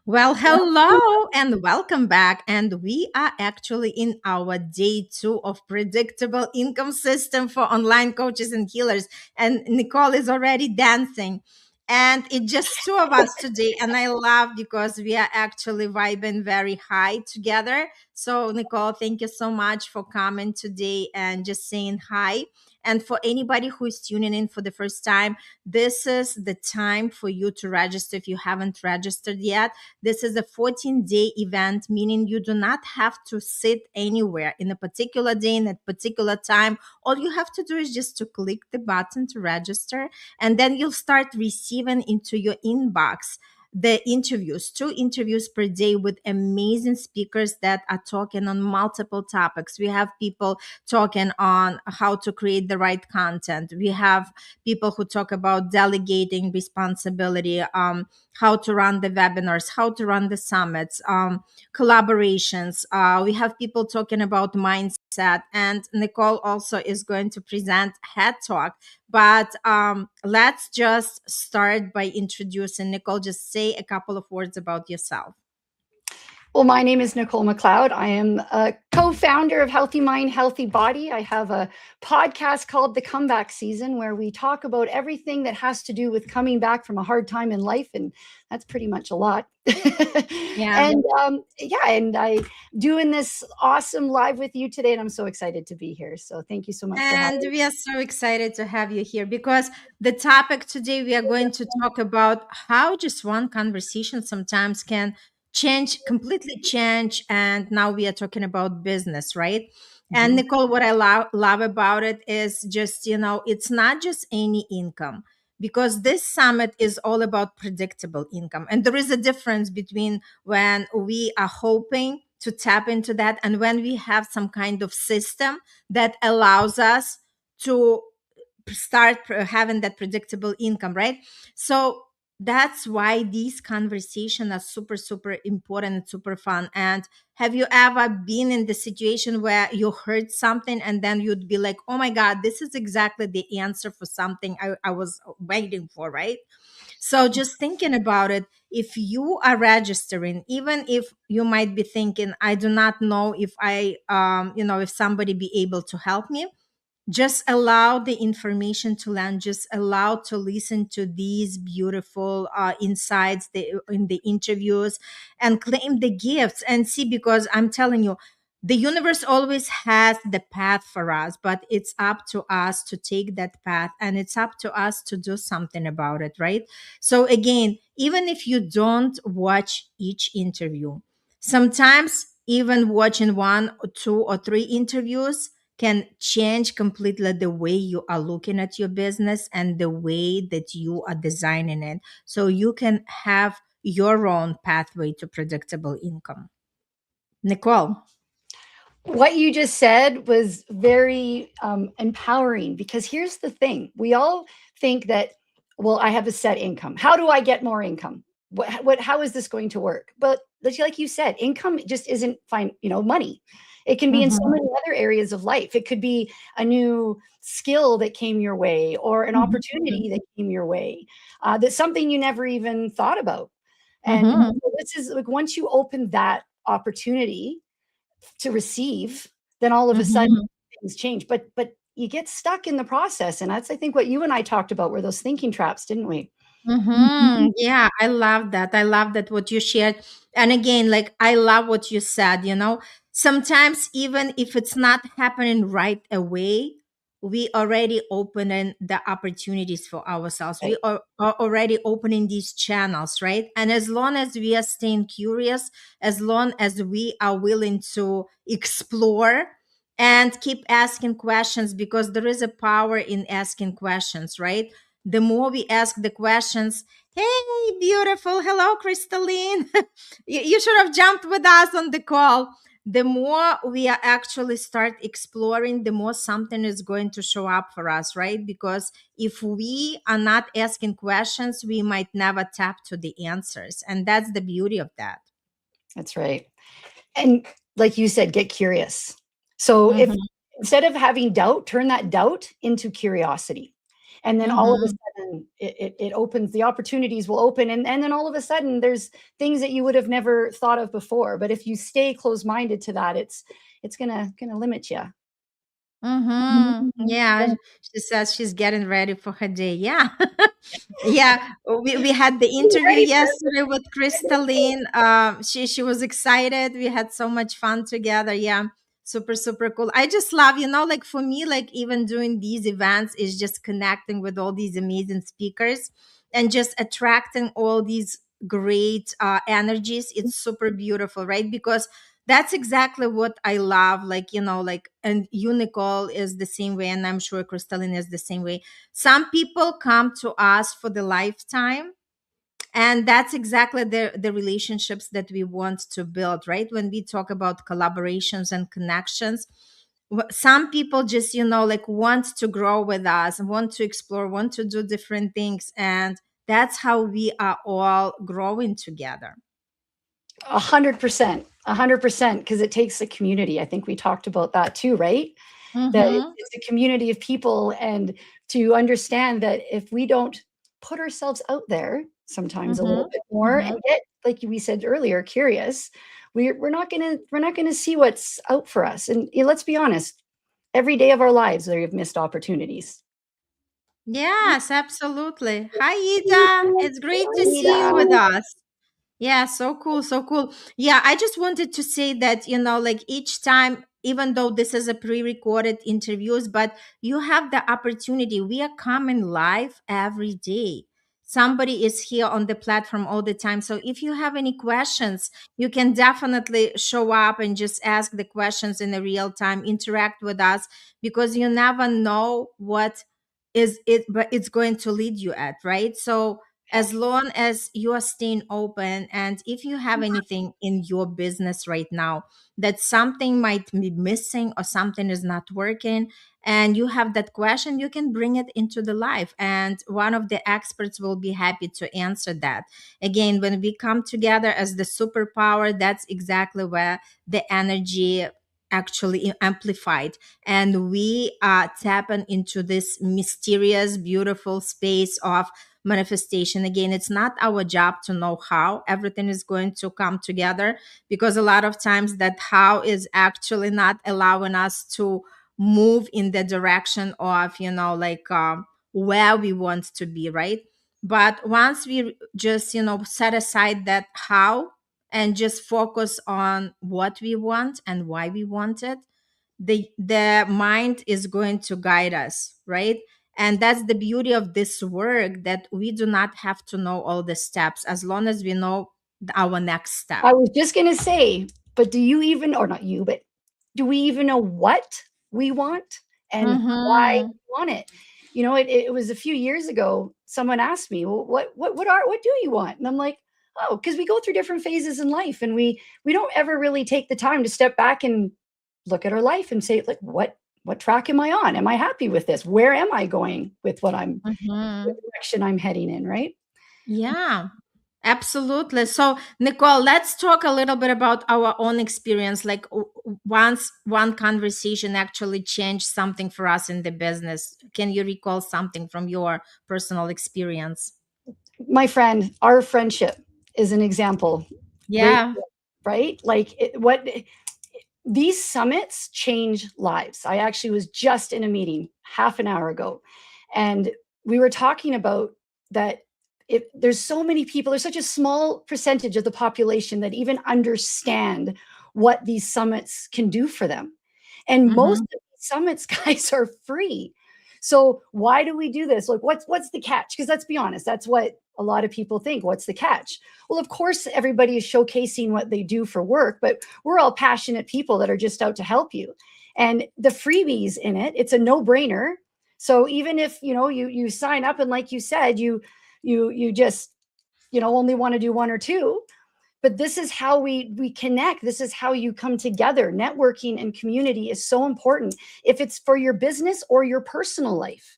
Well, hello and welcome back. And we are actually in our day two of predictable income system for online coaches and healers. And Nicole is already dancing. And it's just two of us today. And I love because we are actually vibing very high together. So, Nicole, thank you so much for coming today and just saying hi. And for anybody who is tuning in for the first time, this is the time for you to register if you haven't registered yet. This is a 14-day event, meaning you do not have to sit anywhere in a particular day, in a particular time. All you have to do is just to click the button to register, and then you'll start receiving into your inbox the interviews, 2 interviews per day with amazing speakers that are talking on multiple topics. We have people talking on how to create the right content. We have people who talk about delegating responsibility, how to run the webinars, how to run the summits, collaborations. We have people talking about mindset, and Nicole also is going to present Head Talk. But let's just start by introducing Nicole. Just say a couple of words about yourself. Well, my name is Nicole McLeod. I am a co-founder of Healthy Mind, Healthy Body. I have a podcast called The Comeback Season where we talk about everything that has to do with coming back from a hard time in life. And that's pretty much a lot. Yeah. And I doing this awesome live with you today. And I'm so excited to be here. So thank you so much for having And me. we are so excited to have you here because the topic today we are going to talk about how just one conversation sometimes can completely change. And now we are talking about business, right? And Mhm. Nicole, what I love about it is just, it's not just any income because this summit is all about predictable income. And there is a difference between when we are hoping to tap into that and when we have some kind of system that allows us to start having that predictable income, right? So that's why these conversations are super super important and super fun. And have you ever been in the situation where you heard something and then you'd be like, oh my god, this is exactly the answer for something I was waiting for, right? So just thinking about it, if you are registering, even if you might be thinking, I do not know if if somebody be able to help me, just allow the information to land, just allow to listen to these beautiful insights in the interviews and claim the gifts and see, because I'm telling you, the universe always has the path for us, but it's up to us to take that path and it's up to us to do something about it, right? So again, even if you don't watch each interview, sometimes even watching one or two or three interviews can change completely the way you are looking at your business and the way that you are designing it, so you can have your own pathway to predictable income. Nicole. What you just said was very empowering, because here's the thing. We all think that, well, I have a set income. How do I get more income? How is this going to work? But like you said, income just isn't fine, money. It can be in so Mhm. many other areas of life. It could be a new skill that came your way, or an Mhm. opportunity that came your way, that's something you never even thought about. And Mhm. this is like, once you open that opportunity to receive, then all of a sudden Mhm. things change. But you get stuck in the process. And that's, I think, what you and I talked about were those thinking traps, didn't we? Yeah, I love that. I love that what you shared. And again, like I love what you said, sometimes even if it's not happening right away, we already opening the opportunities for ourselves. We Right. are already opening these channels, right? And as long as we are staying curious, as long as we are willing to explore and keep asking questions, because there is a power in asking questions, right? The more we ask the questions, hey, beautiful, hello, Crystalline. You should have jumped with us on the call. The more we are actually start exploring, the more something is going to show up for us, right? Because if we are not asking questions, we might never tap to the answers. And that's the beauty of that. That's right. And like you said, get curious. So if Mhm. instead of having doubt, turn that doubt into curiosity. And then all of a Mm-hmm. sudden it opens, the opportunities will open. And then all of a sudden there's things that you would have never thought of before. But if you stay closed-minded to that, it's gonna limit you. Mm-hmm. Yeah, she says she's getting ready for her day. Yeah. Yeah, we had the interview Ready for yesterday with everything. Crystalline. She was excited. We had so much fun together. Yeah, super super cool. I just love, like for me, like even doing these events is just connecting with all these amazing speakers and just attracting all these great energies. It's super beautiful, right? Because that's exactly what I love. Like, like, and Unicole is the same way, and I'm sure Crystalline is the same way. Some people come to us for the lifetime, and that's exactly the relationships that we want to build, right? When we talk about collaborations and connections, some people just, like want to grow with us, want to explore, want to do different things, and that's how we are all growing together. 100%, 100%, because it takes a community. I think we talked about that too, right? That Mm-hmm. it's a community of people, and to understand that if we don't put ourselves out there sometimes a little Mm-hmm. bit more and Mm-hmm. get, like we said earlier, curious, we're not gonna see what's out for us. And let's be honest, every day of our lives we have missed opportunities. Yes, absolutely. Hi, Ida. It's great to see you with Rita. us. Yeah, so cool, so cool. Yeah, I just wanted to say that, like each time, even though this is a pre-recorded interviews, but you have the opportunity. We are coming live every day. Somebody is here on the platform all the time. So if you have any questions, you can definitely show up and just ask the questions in the real time, interact with us, because you never know what is it, but it's going to lead you at, right? So as long as you are staying open, and if you have anything in your business right now that something might be missing or something is not working, and you have that question, you can bring it into the life, and one of the experts will be happy to answer that. Again, when we come together as the superpower, that's exactly where the energy actually amplified, and we are tapping into this mysterious beautiful space of manifestation. Again, it's not our job to know how everything is going to come together, because a lot of times that how is actually not allowing us to move in the direction of, like where we want to be, right? But once we just, set aside that how and just focus on what we want and why we want it, the mind is going to guide us, right? And that's the beauty of this work, that we do not have to know all the steps, as long as we know our next step. I was just gonna say, but do you even, or not you, but do we even know what we want and why Mm-hmm. we want it? It was a few years ago, someone asked me, "Well, what do you want?" And I'm like, "Oh, because we go through different phases in life, and we don't ever really take the time to step back and look at our life and say, like, what track am I on? Am I happy with this? Where am I going with Mm-hmm. the direction I'm heading in, right?" Yeah, absolutely. So, Nicole, let's talk a little bit about our own experience. Like, once one conversation actually changed something for us in the business. Can you recall something from your personal experience? My friend, our friendship is an example, right? Yeah. Right? Like what these summits change lives. I actually was just in a meeting half an hour ago, and we were talking about that. If there's so many people, there's such a small percentage of the population that even understand what these summits can do for them. And most Mm-hmm. of these summits, guys, are free. So why do we do this? Like, what's the catch? Because let's be honest, that's what a lot of people think. What's the catch? Well, of course, everybody is showcasing what they do for work, but we're all passionate people that are just out to help you. And the freebies in it, it's a no-brainer. So even if you sign up and, like you said, you just only want to do one or two, but this is how we connect. This is how you come together. Networking and community is so important, if it's for your business or your personal life.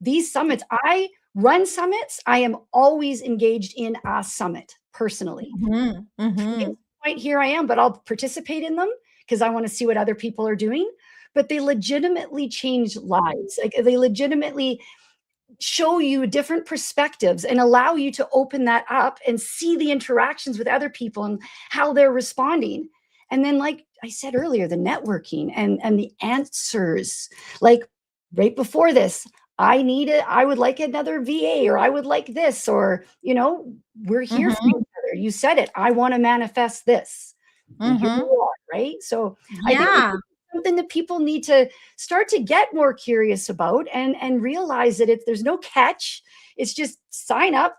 These summits, I run summits, I am always engaged in a summit personally. Mm-hmm. Mm-hmm. Point, here I am, but I'll participate in them because I want to see what other people are doing. But they legitimately change lives. Like, they legitimately show you different perspectives and allow you to open that up and see the interactions with other people and how they're responding. And then, like I said earlier, the networking and the answers. Like right before this, I would like another VA, or I would like this, or, we're here for each other. You said it. I want to manifest this. And here you are, right? So I think Yeah. it's something that people need to start to get more curious about, and realize that there's no catch. It's just sign up,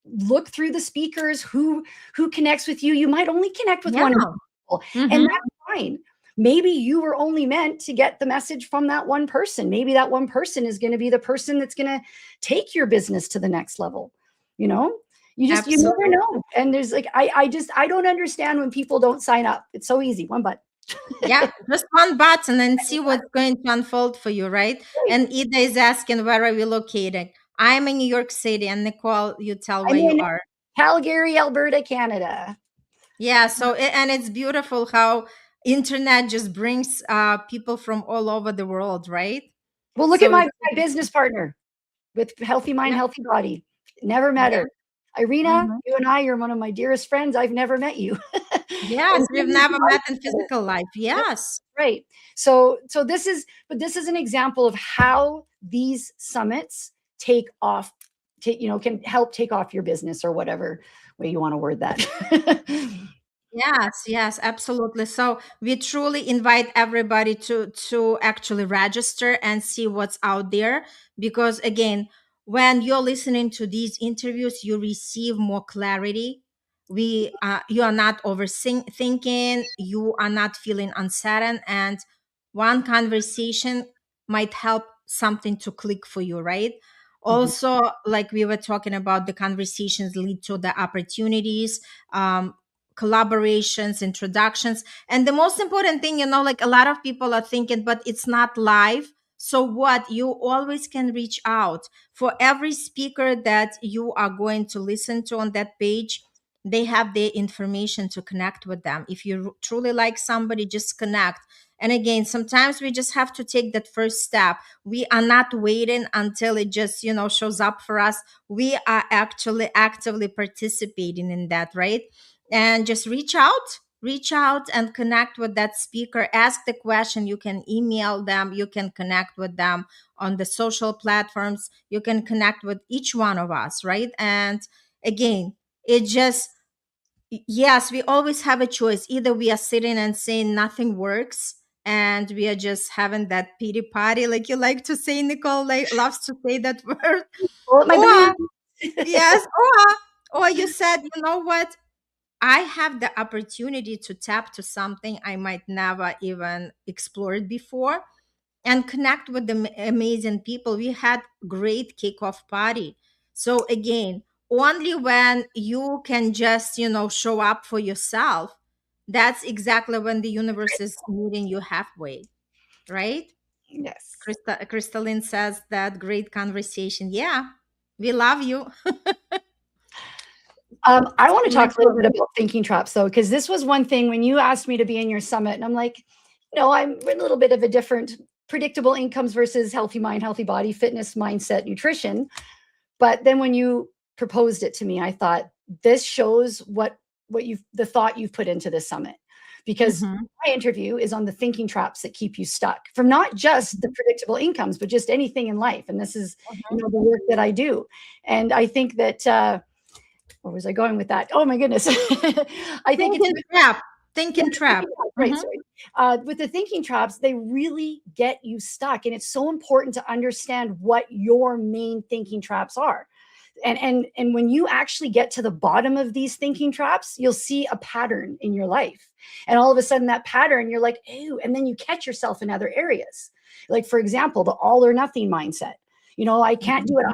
look through the speakers, who connects with you. You might only connect with one people, and that's fine. Maybe you were only meant to get the message from that one person. Maybe that one person is going to be the person that's going to take your business to the next level. You never know. And there's like, I don't understand when people don't sign up. It's so easy. One button. Yeah, just one button and see what's going to unfold for you, right? And Ida is asking, where are we located? I'm in New York City, and Nicole, you tell where you are. Calgary, Alberta, Canada. Yeah, so and it's beautiful how internet just brings people from all over the world, right? Well, look at my business partner with Healthy Mind, Healthy Body. Never met her. Irina, you and you're one of my dearest friends. I've never met you. Yes, we've never met in physical life. Yes. Right. So this is an example of how these summits take off, can help take off your business, or whatever way you want to word that. Yes, absolutely. So we truly invite everybody to actually register and see what's out there, because again, when you're listening to these interviews, you receive more clarity. You are not overthinking, you are not feeling uncertain, and one conversation might help something to click for you, right? Also, like we were talking about, the conversations lead to the opportunities, collaborations, introductions. And the most important thing, like a lot of people are thinking, but it's not live. So what? You always can reach out. For every speaker that you are going to listen to on that page, they have their information to connect with them. If you truly like somebody, just connect. And again, sometimes we just have to take that first step. We are not waiting until it just, shows up for us. We are actually actively participating in that, right? And just reach out and connect with that speaker. Ask the question. You can email them, you can connect with them on the social platforms, you can connect with each one of us, right? And again, it just, yes, we always have a choice. Either we are sitting and saying nothing works, and we are just having that pity party, like you like to say, Nicole, like loves to say that word. Or yes, or you said, you know what, I have the opportunity to tap to something I might never even explored before, and connect with the amazing people. We had great kickoff party. So again, only when you can just, show up for yourself, that's exactly when the universe is meeting you halfway, right? Yes. Crystalline says that great conversation. Yeah, we love you. I want to talk a little bit about thinking traps, though, because this was one thing when you asked me to be in your summit, and I'm like, I'm a little bit of a different predictable incomes versus healthy mind, healthy body, fitness, mindset, nutrition. But then when you proposed it to me, I thought this shows the thought you've put into this summit, because my interview is on the thinking traps that keep you stuck from not just the predictable incomes, but just anything in life. And this is the work that I do. And I think that where was I going with that? Oh my goodness. I think Thinking trap. Right. Sorry. With the thinking traps, they really get you stuck. And it's so important to understand what your main thinking traps are. And when you actually get to the bottom of these thinking traps, you'll see a pattern in your life. And all of a sudden that pattern, you're like, ew, and then you catch yourself in other areas. Like, for example, the all or nothing mindset. I can't do it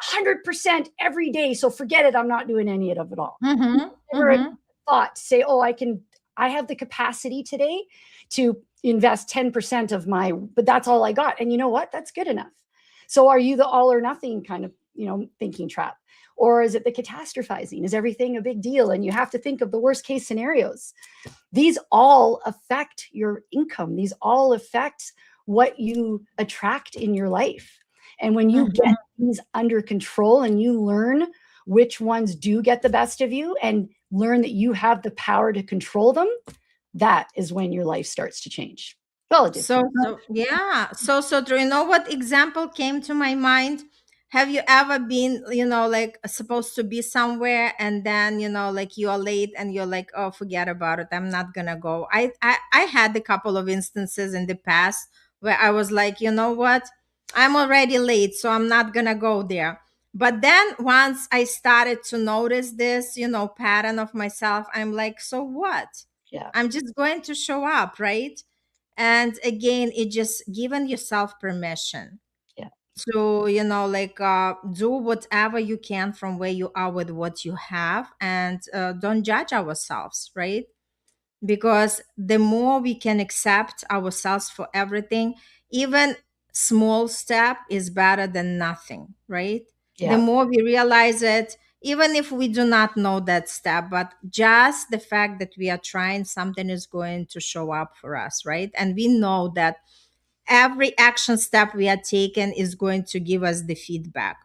100% every day, so forget it. I'm not doing any of it all. Never a thought to say, oh, I have the capacity today to invest 10% of but that's all I got. And you know what? That's good enough. So are you the all or nothing kind of, thinking trap? Or is it the catastrophizing? Is everything a big deal? And you have to think of the worst case scenarios. These all affect your income. These all affect what you attract in your life. And when you get Mhm. these under control and you learn which ones do get the best of you and learn that you have the power to control them, that is when your life starts to change. Well, it did for So, me. so yeah. So true. You know what example came to my mind? Have you ever been, like supposed to be somewhere and then, like you're late and you're like, oh, forget about it. I'm not gonna go. I had a couple of instances in the past where I was like, you know what? I'm already late, so I'm not gonna go there. But then once I started to notice this, pattern of myself, I'm like, so what? Yeah. I'm just going to show up, right? And again, it just giving yourself permission Yeah. to do whatever you can from where you are with what you have, and don't judge ourselves, right? Because the more we can accept ourselves for everything, even small step is better than nothing, right? The Yeah. more we realize it, even if we do not know that step, but just the fact that we are trying, something is going to show up for us, right? And we know that every action step we are taking is going to give us the feedback,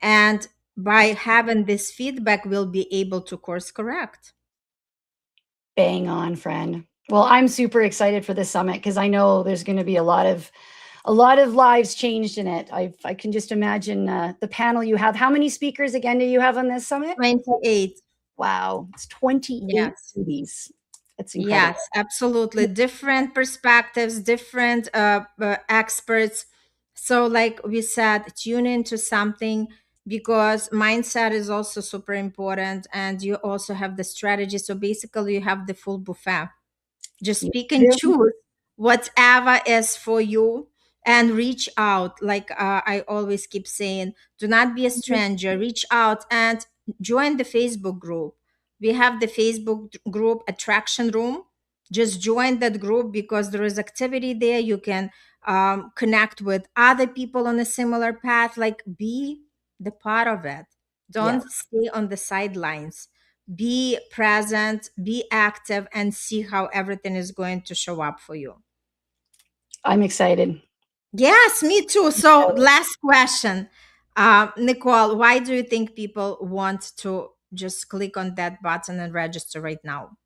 and by having this feedback we'll be able to course correct. Bang on, friend. Well, I'm super excited for this summit because I know there's going to be a lot of lives changed in it. I can just imagine the panel you have. How many speakers again do you have on this summit? 28. Wow, it's 28 Yes. cities. That's Yes, incredible. absolutely. Different perspectives, different experts. So, like we said, tune into something, because mindset is also super important. And you also have the strategy. So, basically, you have the full buffet. Just Yeah. pick and choose whatever is for you, and reach out. Like I always keep saying, do not be a stranger, reach out and join the Facebook group. We have the Facebook group Attraction Room. Just join that group, because there is activity there. You can connect with other people on a similar path. Like, be the part of it, Yeah, don't stay on the sidelines. Be present, be active, and see how everything is going to show up for you. I'm excited. Yes, me too. So, last question, Nicole, why do you think people want to just click on that button and register right now?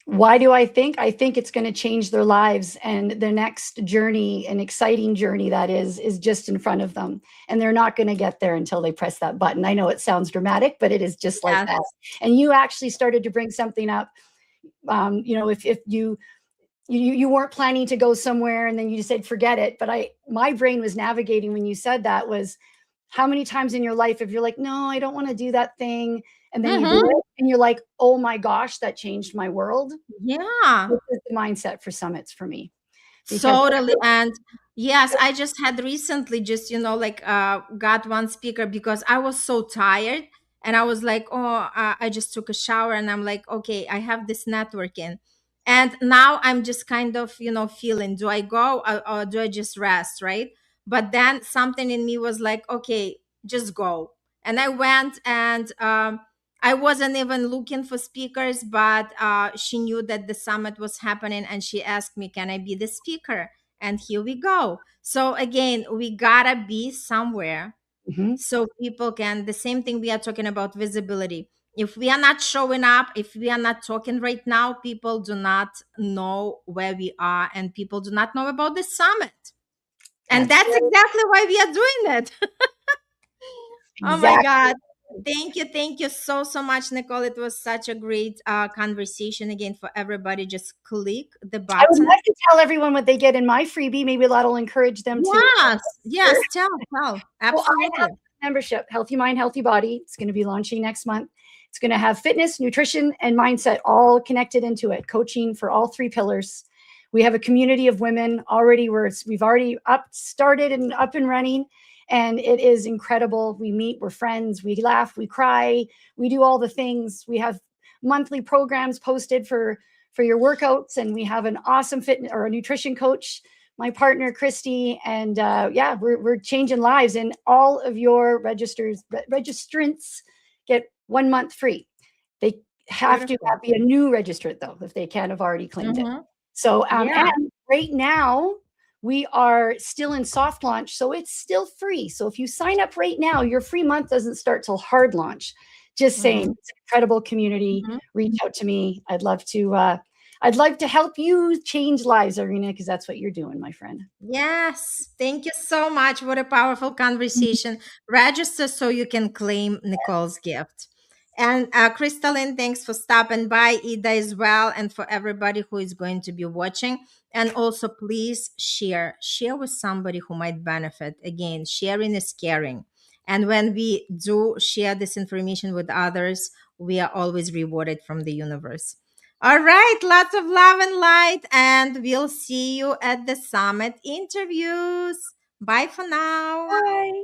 Why do I think? I think it's going to change their lives, and the next journey, an exciting journey that is just in front of them. And they're not going to get there until they press that button. I know it sounds dramatic, but it is just like Yes. that. And you actually started to bring something up. If you weren't planning to go somewhere and then you just said forget it, but my brain was navigating when you said that was how many times in your life if you're like, no, I don't want to do that thing, and then you do Mm-hmm. it and you're like, oh my gosh, that changed my world. Yeah. This is the mindset for summits for me because Totally. And yes, I just had recently just, got one speaker because I was so tired, and I was like, oh, I just took a shower and I'm like, okay, I have this networking. And now I'm just kind of, feeling, do I go, or do I just rest? Right. But then something in me was like, okay, just go. And I went, and I wasn't even looking for speakers, but she knew that the summit was happening, and she asked me, "Can I be the speaker?" And here we go. So again, we gotta be somewhere Mhm. so people can. The same thing we are talking about visibility. If we are not showing up, if we are not talking right now, people do not know where we are, and people do not know about the summit. And That's that's right. exactly why we are doing it. Oh my Exactly. God. Thank you. Thank you so much, Nicole. It was such a great conversation. Again, for everybody, just click the I would button. love to tell everyone what they get in my freebie. Maybe that'll encourage them to. Yes. Yes. Tell. Well, I have Absolutely. a membership, Healthy Mind, Healthy Body. It's going to be launching next month. It's going to have fitness, nutrition, and mindset all connected into it, coaching for all three pillars. We have a community of women already where we've already started and up and running. And it is incredible. We meet, we're friends, we laugh, we cry, we do all the things. We have monthly programs posted for your workouts, and we have an awesome fitness or a nutrition coach, my partner Christy, and yeah, we're changing lives. And all of your registrants get 1 month free. They have to Beautiful. be a new registrant though if they can't have already claimed it. Mm-hmm. So Yeah. and right now We are still in soft launch, so it's still free. So if you sign up right now, your free month doesn't start till hard launch. Just saying, Mhm. it's an incredible community. Mhm. Reach out to me. I'd love to help you change lives, Irina, because that's what you're doing, my friend. Yes, thank you so much. What a powerful conversation. Register so you can claim Nicole's gift. And Crystalline, thanks for stopping by. Ida as well, and for everybody who is going to be watching. And also, please share with somebody who might benefit. Again, sharing is caring. And when we do share this information with others, we are always rewarded from the universe. All right, lots of love and light, and we'll see you at the summit interviews. Bye for now. Bye.